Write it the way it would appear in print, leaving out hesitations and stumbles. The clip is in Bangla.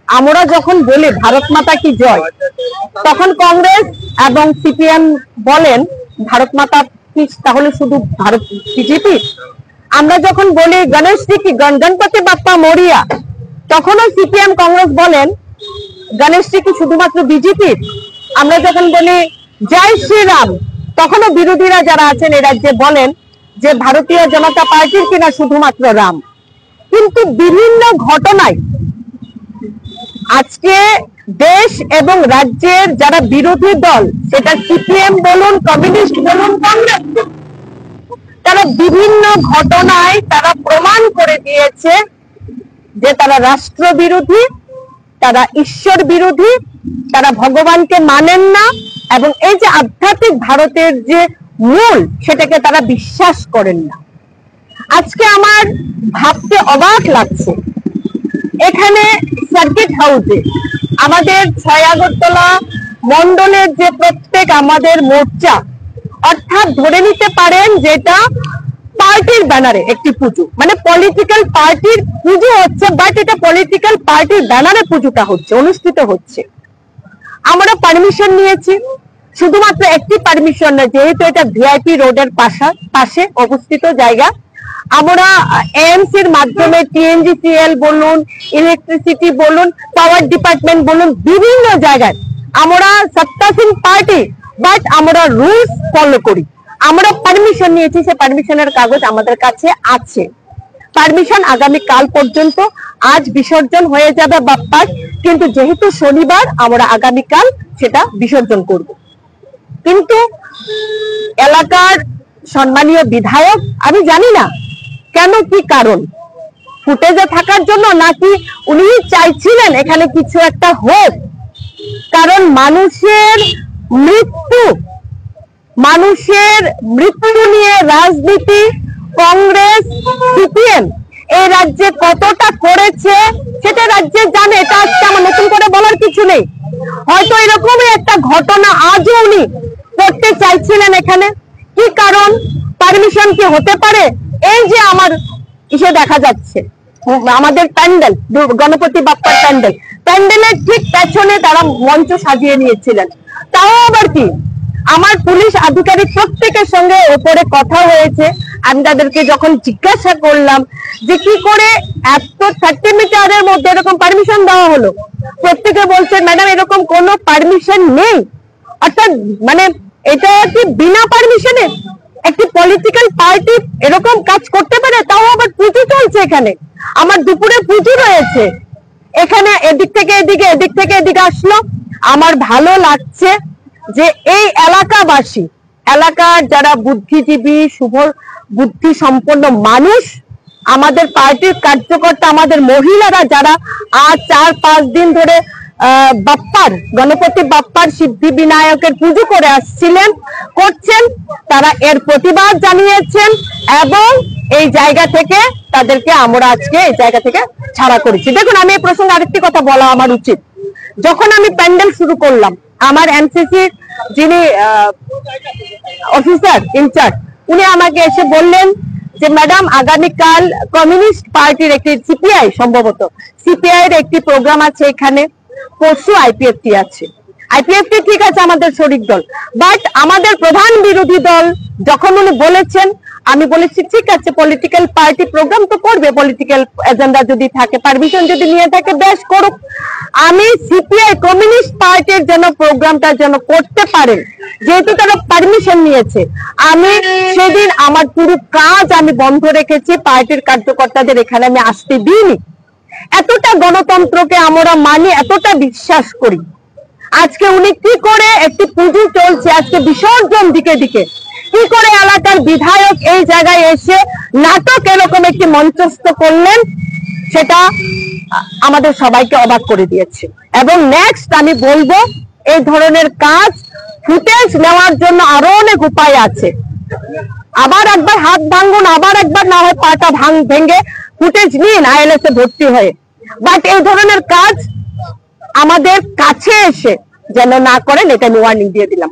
আমরা যখন বলি ভারত মাতা কি জয়, তখন কংগ্রেস এবং সিপিএম বলেন ভারত মাতা কি তাহলে শুধু ভারত বিজেপি। আমরা যখন বলি গণেশজি কি গণপতি বাপ্পা মরিয়া, তখনও সিপিএম কংগ্রেস বলেন গণেশজি কি শুধুমাত্র বিজেপি। আমরা যখন বলি জয় শ্রীরাম, তখনও বিরোধীরা যারা আছেন এই রাজ্যে বলেন যে ভারতীয় জনতা পার্টির কিনা শুধুমাত্র রাম। কিন্তু বিভিন্ন ঘটনায় আজকে দেশ এবং রাজ্যের যারা বিরোধী দল, সেটা সিপিএম বলুন, কমিউনিস্ট বলুন, কংগ্রেস, তারা বিভিন্ন ঘটনায় তারা প্রমাণ করে দিয়েছে যে তারা রাষ্ট্র বিরোধী, তারা ঈশ্বর বিরোধী, তারা ভগবানকে মানেন না, এবং এই যে আধ্যাত্মিক ভারতের যে মূল সেটাকে তারা বিশ্বাস করেন না। আজকে আমার ভাবতে অবাক লাগছে, এখানে সার্কিট হাউসে আমাদের 6 আগরতলা মন্ডলের যে প্রত্যেক আমাদের মোর্চা, অর্থাৎ ধরে নিতে পারেন যেটা পার্টির ব্যানারে একটি পুজো, মানে পলিটিক্যাল পার্টির পুজো হচ্ছে, বাট এটা পলিটিক্যাল পার্টির ব্যানারে পুজোটা হচ্ছে, অনুষ্ঠিত হচ্ছে। আমরা পারমিশন নিয়েছি, শুধুমাত্র একটি পারমিশন না, যেহেতু এটা ভিআইপি রোডের পাশে অবস্থিত জায়গা, আমরা এএমসির মাধ্যমে টিএনজিসিএল বলুন, ইলেকট্রিসিটি বলুন, পাওয়ার ডিপার্টমেন্ট বলুন, বিভিন্ন জায়গায় আমরা সত্তাসীন পার্টি, বাট আমরা রুলস ফলো করি। আমরা পারমিশন নিয়েছি, সে পারমিশনের কাগজ আমাদের কাছে আছে। পারমিশন আগামী কাল পর্যন্ত, আজ বিসর্জন হয়ে যাবে বাপ্পার, কিন্তু যেহেতু শনিবার আমরা আগামীকাল সেটা বিসর্জন করব। কিন্তু এলাকার সম্মানীয় বিধায়ক, আমি জানি না কেন, কি কারণ, ফুটেজে থাকার জন্য নাকি উনি চাইছিলেন এখানে কিছু একটা হোক, কারণ মানুষের মৃত্যু নিয়ে রাজনীতি কংগ্রেস সিপিএম এই রাজ্যে কতটা করেছে সেটা রাজ্যে জানে, এটা আজকে আমার নতুন করে বলার কিছু নেই। হয়তো এরকমই একটা ঘটনা আজও উনি করতে চাইছিলেন এখানে। কি কারণ, পারমিশন কি হতে পারে? এই যে আমার ইসে দেখা যাচ্ছে আমাদের প্যান্ডেল, গণপতি বাপ্পার প্যান্ডেলের ঠিক পেছনে তারা মঞ্চ সাজিয়ে নিয়েছিলেন। তাও আবার কি, আমার পুলিশ আধিকারিক প্রত্যেকের সঙ্গে ওপরে কথা হয়েছে, আমি তাদেরকে যখন জিজ্ঞাসা করলাম যে কি করে এত 30 মিটারের মধ্যে এরকম পারমিশন দেওয়া হলো, প্রত্যেকে বলছেন ম্যাডাম এরকম কোনো পারমিশন নেই। অর্থাৎ মানে এটা কি বিনা পারমিশনে একটি পলিটিক্যাল পার্টি এরকম কাজ করতে পারে? তাও আবার পুজো চলছে এখানে, আমার দুপুরে পুজো রয়েছে, এখানে এদিক থেকে এদিকে, এদিক থেকে এদিকে আসলো। আমার ভালো লাগছে যে এই এলাকাবাসী, এলাকার যারা বুদ্ধিজীবী, শুভ বুদ্ধি সম্পন্ন মানুষ, আমাদের পার্টির কার্যকর্তা, আমাদের মহিলারা যারা আজ 4-5 দিন ধরে গণপতি বাপ্পার সিদ্ধি বিনায়কের পুজো করে আসছিলেন, করছেন, তারা এর প্রতিবাদ জানিয়েছেন এবং এই জায়গা থেকে তাদেরকে আমরা আজকে এই জায়গা থেকে ছাড়া করেছি। দেখুন, আমি এই প্রসঙ্গে আরেকটি কথা বলা আমার উচিত। যখন আমি প্যান্ডেল শুরু করলাম, আমার এনসিসি যিনি অফিসার ইনচার্জ, উনি আমাকে এসে বললেন যে ম্যাডাম আগামীকাল কমিউনিস্ট পার্টির একটি সিপিআই, সম্ভবত সিপিআই এর একটি প্রোগ্রাম আছে এখানে, পরশু আইপিএফটি আছে। আইপিএফটি ঠিক আছে আমাদের শরিক দল, বাট আমাদের প্রধান বিরোধী দল যখন উনি বলেছেন, আমি বলেছি ঠিক আছে পলিটিক্যাল পার্টি প্রোগ্রাম তো করবে, পলিটিক্যাল এজেন্ডা যদি থাকে, পারমিশন যদি নিয়ে থাকে বেশ করুক। আমি সিপিআই কমিউনিস্ট পার্টির জন্য প্রোগ্রামটা যেন করতে পারেন, যেহেতু তারা পারমিশন নিয়েছে। আমি সেদিন আমার পুরো কাজ আমি বন্ধ রেখেছি, পার্টির কার্যকর্তাদের এখানে আমি আসতে দিইনি। এতটা গণতন্ত্রকে আমরা মানি, এতটা বিশ্বাস করি। আজকে উনি কি করে, একটি পুজো চলছে আজকে বিসর্জন দিকে দিকে, কি করে এলাকার বিধায়ক এই জায়গায় এসে নাটক এরকম একটি মঞ্চস্থ করলেন, সেটা আমাদের সবাইকে অবাক করে দিয়েছে। এবং নেক্সট আমি বলবো, এই ধরনের কাজ ফুটেজ নেওয়ার জন্য আরো অনেক উপায় আছে। আবার একবার হাত ভাঙুন, আবার একবার না হয় পাটা ভেঙে ফুটেজ নিন আইএলএস এ ভর্তি হয়ে, বাট এই ধরনের কাজ আমাদের কাছে এসে যেন না করেন, এটা আমি ওয়ার্নিং দিয়ে দিলাম।